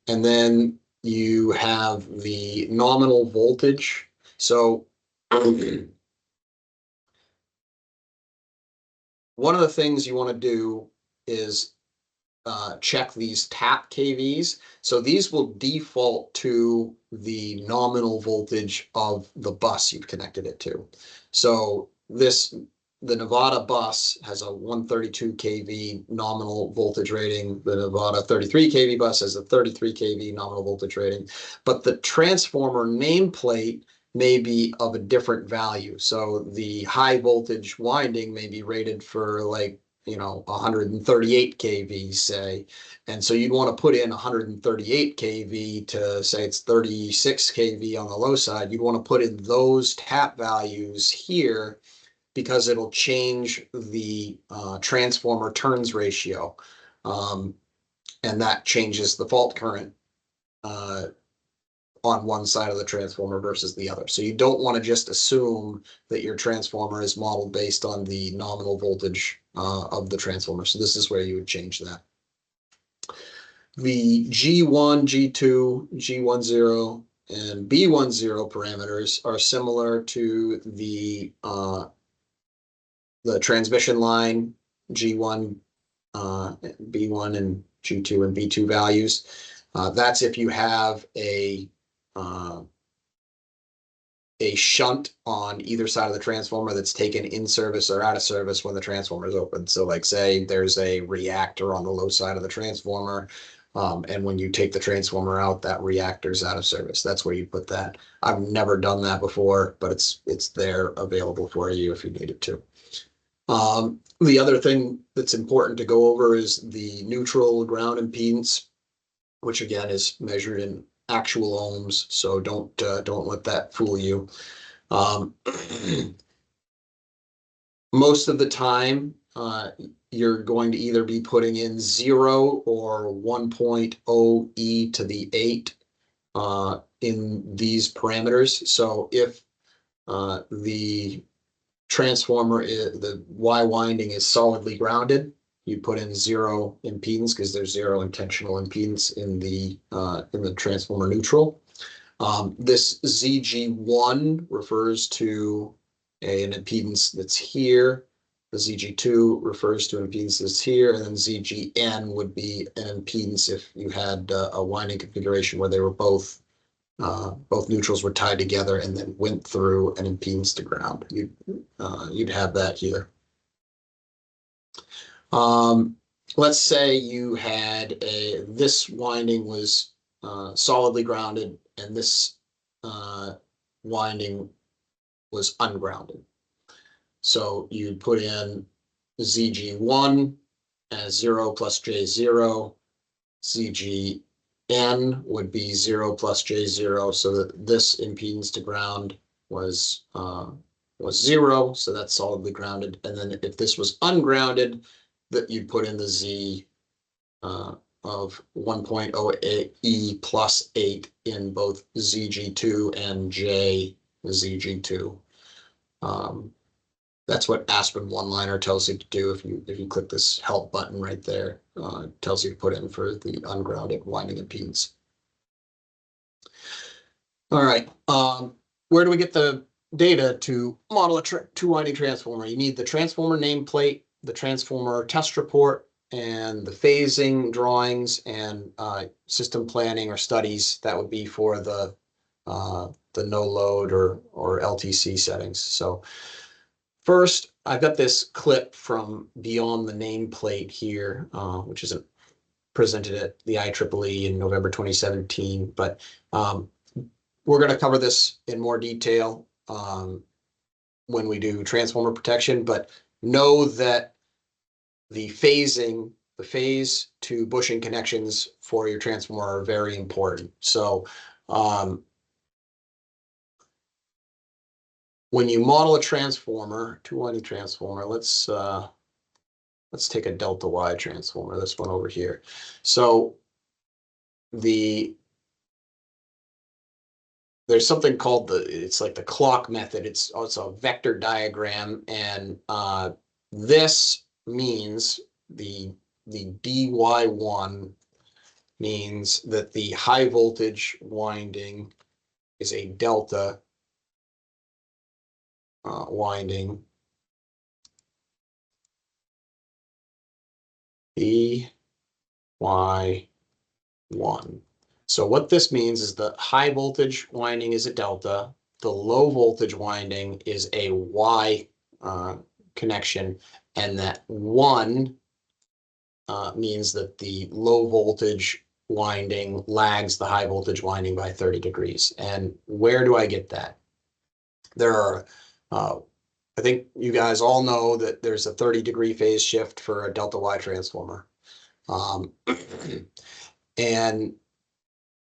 then you have the nominal voltage. So one of the things you want to do is check these tap KVs. So these will default to the nominal voltage of the bus you've connected it to. So the Nevada bus has a 132 kV nominal voltage rating. The Nevada 33 kV bus has a 33 kV nominal voltage rating. But the transformer nameplate may be of a different value. So the high voltage winding may be rated for like 138 kV, say. And so you'd want to put in 138 kV to say it's 36 kV on the low side. You'd want to put in those tap values here because it'll change the transformer turns ratio. And that changes the fault current on one side of the transformer versus the other. So you don't want to just assume that your transformer is modeled based on the nominal voltage of the transformer. So this is where you would change that. The G1, G2, G10, and B10 parameters are similar to the transmission line G1, B1, and G2 and B2 values. That's if you have a shunt on either side of the transformer that's taken in service or out of service when the transformer is open. So like say there's a reactor on the low side of the transformer, and when you take the transformer out, that reactor's out of service. That's where you put that. I've never done that before, but it's there available for you if you need it to. The other thing that's important to go over is the neutral ground impedance, which again is measured in actual ohms. So don't let that fool you. Most of the time, you're going to either be putting in 0 or 1.0 e to the 8 in these parameters. So if the transformer the Y winding is solidly grounded, you put in 0 impedance because there's 0 intentional impedance in the transformer neutral. This ZG1 refers to an impedance that's here. The ZG2 refers to an impedance that's here, and then ZGN would be an impedance if you had a winding configuration where they were both neutrals were tied together and then went through an impedance to ground. You'd have that here. Let's say you had this winding was solidly grounded and this winding was ungrounded. So you put in ZG1 as 0 plus J0, ZGN would be 0 plus J0, so that this impedance to ground was 0, so that's solidly grounded. And then if this was ungrounded, that you'd put in the Z of 1.08 E plus 8 in both ZG2 and J ZG2. That's what Aspen one-liner tells you to do. If you click this help button right there, it tells you to put in for the ungrounded winding impedance. All right, where do we get the data to model a two-winding transformer? You need the transformer nameplate, the transformer test report, and the phasing drawings and system planning or studies. That would be for the no load or LTC settings. So first, I've got this clip from Beyond the Nameplate here, which is presented at the IEEE in November 2017. But we're going to cover this in more detail when we do transformer protection. But know that the phasing, the phase to bushing connections for your transformer are very important. So when you model a transformer, two-winding transformer, let's take a delta Y transformer, this one over here. So there's something called it's like the clock method. It's a vector diagram, and this means the DY1 means that the high voltage winding is a delta winding. DY1. So what this means is the high voltage winding is a delta, the low voltage winding is a Y connection, and that 1 means that the low voltage winding lags the high voltage winding by 30 degrees. And where do I get that? There are I think you guys all know that there's a 30-degree phase shift for a delta Y transformer. Um, and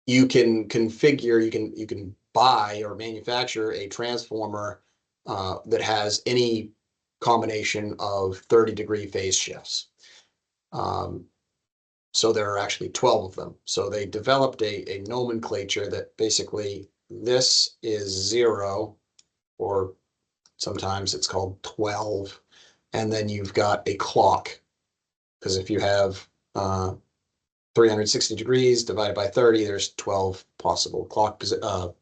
you can configure, you can buy or manufacture a transformer that has any combination of 30-degree phase shifts. So there are actually 12 of them. So they developed a nomenclature that basically this is 0, or sometimes it's called 12. And then you've got a clock, because if you have 360 degrees divided by 30, there's 12 possible clock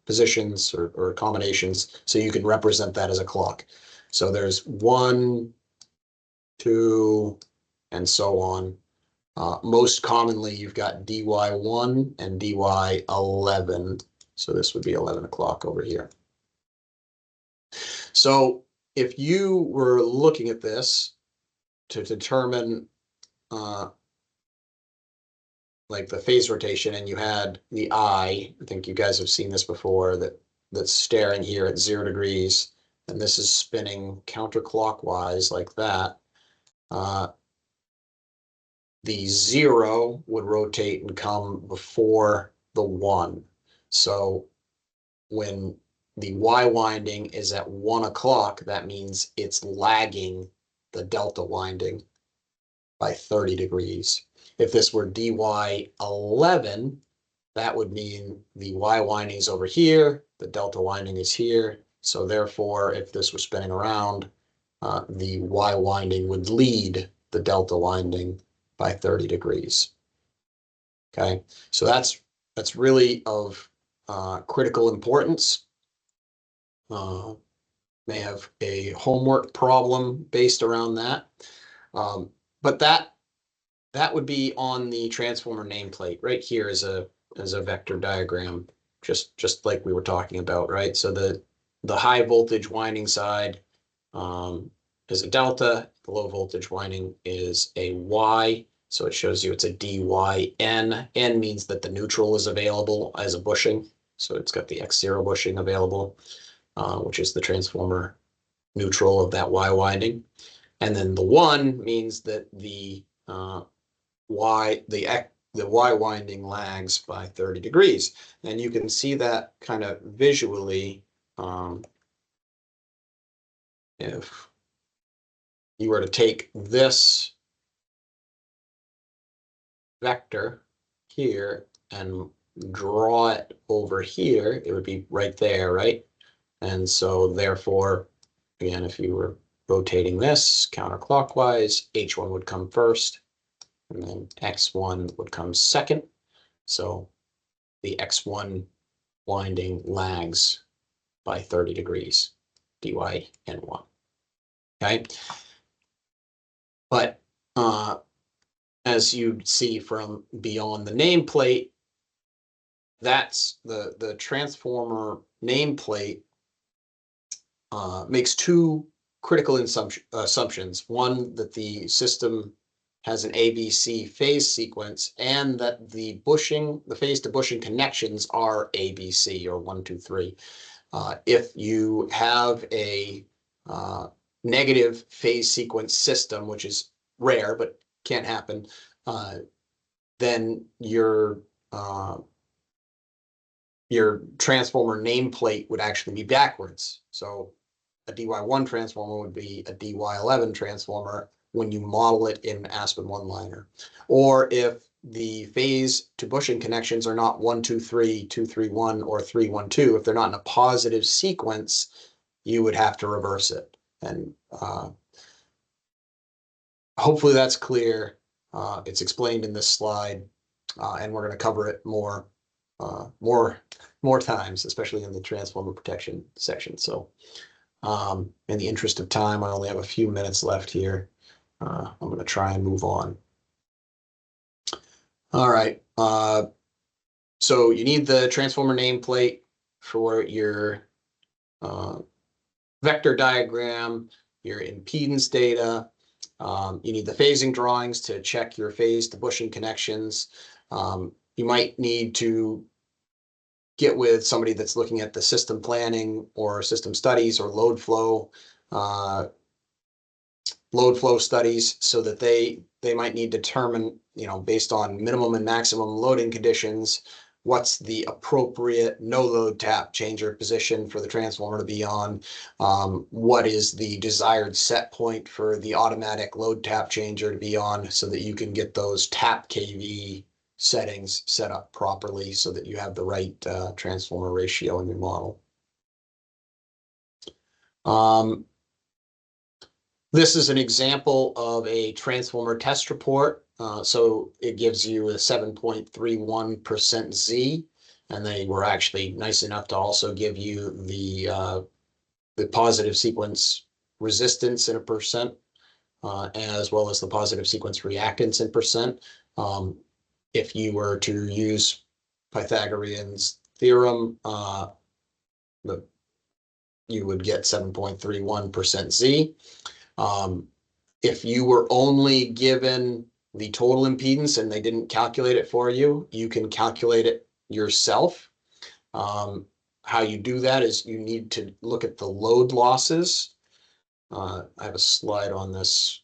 positions or combinations. So you can represent that as a clock. So there's 1, 2, and so on. Most commonly, you've got DY1 and DY11. So this would be 11 o'clock over here. So if you were looking at this to determine like the phase rotation, and you had the eye, I think you guys have seen this before, that's staring here at 0 degrees, and this is spinning counterclockwise like that. The 0 would rotate and come before the 1. So when the Y winding is at 1 o'clock, that means it's lagging the delta winding by 30 degrees. If this were DY11, that would mean the Y winding is over here, the delta winding is here. So therefore, if this were spinning around, the Y winding would lead the delta winding by 30 degrees. Okay, so that's really of critical importance. May have a homework problem based around that. But that would be on the transformer nameplate. Right here is a vector diagram, just like we were talking about, right? So the high voltage winding side is a delta, the low voltage winding is a Y. So it shows you it's a DYN. N means that the neutral is available as a bushing. So it's got the X0 bushing available, which is the transformer neutral of that Y winding. And then the 1 means that the Y winding lags by 30 degrees. And you can see that kind of visually if you were to take this vector here and draw it over here, it would be right there, right? And so therefore, again, if you were rotating this counterclockwise, H1 would come first, and then X1 would come second. So the X1 winding lags by 30 degrees, DYN1. Okay. But as you see from beyond the nameplate, that's the transformer nameplate makes 2 critical assumptions. One, that the system has an ABC phase sequence, and that the phase to bushing connections are ABC, or 1, 2, 3. If you have a negative phase sequence system, which is rare but can't happen, then your transformer nameplate would actually be backwards. So a DY1 transformer would be a DY11 transformer when you model it in Aspen one-liner. Or if the phase to bushing connections are not 1, 2, 3, 2, 3, 1, or 3, 1, 2, if they're not in a positive sequence, you would have to reverse it. And hopefully that's clear. It's explained in this slide, and we're going to cover it more times, especially in the transformer protection section. So in the interest of time, I only have a few minutes left here. I'm going to try and move on. All right. So you need the transformer nameplate for your vector diagram, your impedance data. You need the phasing drawings to check your phase to bushing connections. You might need to get with somebody that's looking at the system planning or system studies or load flow load flow studies so that they might need to determine, based on minimum and maximum loading conditions, what's the appropriate no load tap changer position for the transformer to be on. What is the desired set point for the automatic load tap changer to be on, so that you can get those tap kV settings set up properly so that you have the right transformer ratio in your model. This is an example of a transformer test report. So it gives you a 7.31% Z, and they were actually nice enough to also give you the positive sequence resistance in a percent, as well as the positive sequence reactance in percent. If you were to use Pythagorean's theorem, you would get 7.31% Z. If you were only given the total impedance and they didn't calculate it for you, you can calculate it yourself. How you do that is you need to look at the load losses. I have a slide on this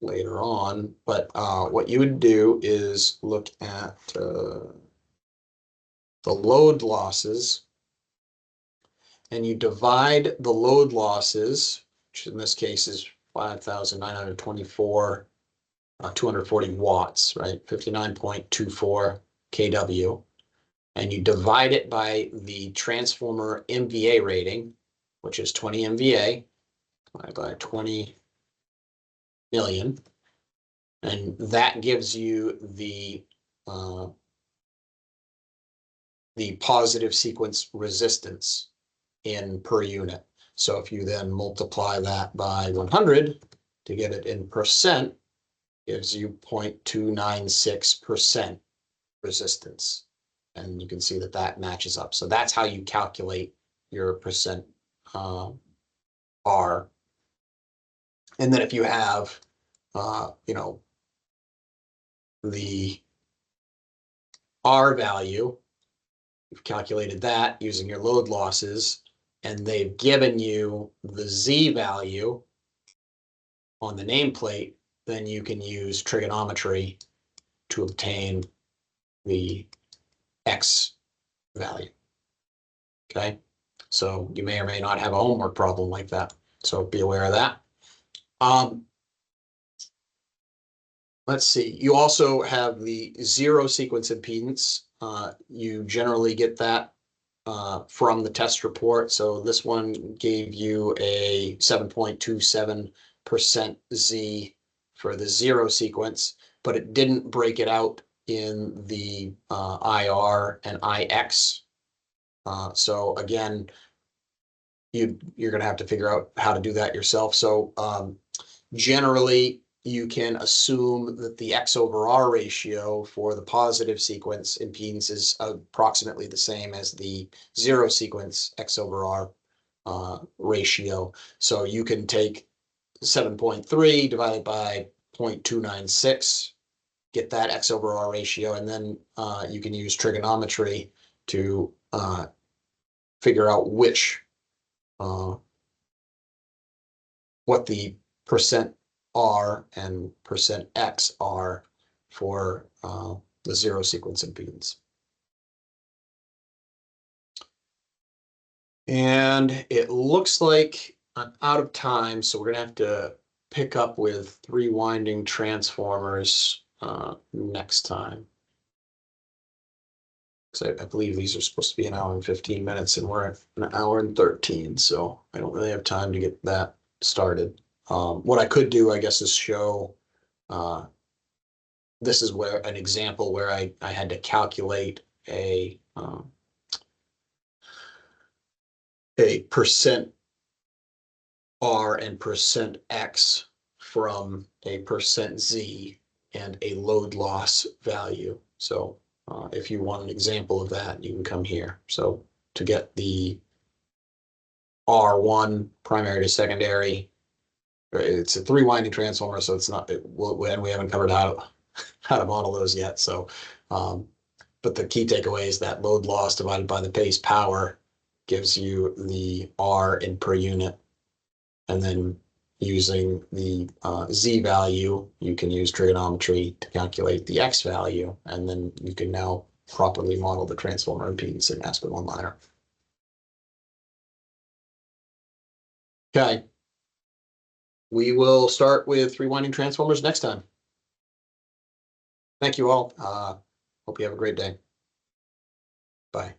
later on, but what you would do is look at the load losses, and you divide the load losses, which in this case is 5,924, 240 watts, right? 59.24 kW. And you divide it by the transformer MVA rating, which is 20 MVA, by 20 million. And that gives you the positive sequence resistance in per unit. So if you then multiply that by 100 to get it in percent, gives you 0.296% resistance. And you can see that that matches up. So that's how you calculate your percent R. And then if you have, the R value, you've calculated that using your load losses, and they've given you the Z value on the nameplate, then you can use trigonometry to obtain the X value. Okay, so you may or may not have a homework problem like that, so be aware of that. Let's see, you also have the zero sequence impedance. You generally get that from the test report. So this one gave you a 7.27% Z for the zero sequence, but it didn't break it out in the IR and IX. So again, you're going to have to figure out how to do that yourself. So generally, you can assume that the X over R ratio for the positive sequence impedance is approximately the same as the zero sequence X over R ratio. So you can take 7.3 divided by 0.296, get that X over R ratio, and then you can use trigonometry to figure out what the percent R and percent X are for the zero sequence impedance. And it looks like I'm out of time, so we're gonna have to pick up with 3-winding transformers next time. Because I believe these are supposed to be an hour and 15 minutes, and we're at an hour and 13, so I don't really have time to get that started. What I could do, I guess, is show, this is where an example where I had to calculate a percent R and percent X from a percent Z and a load loss value. So if you want an example of that, you can come here. So to get the R1 primary to secondary, it's a 3-winding transformer, so it's not, and we haven't covered how to model those yet. So, but the key takeaway is that load loss divided by the base power gives you the R in per unit, And then using the Z value, you can use trigonometry to calculate the X value, and then you can now properly model the transformer impedance in ASP one-liner. Okay. We will start with three-winding transformers next time. Thank you all. Hope you have a great day. Bye.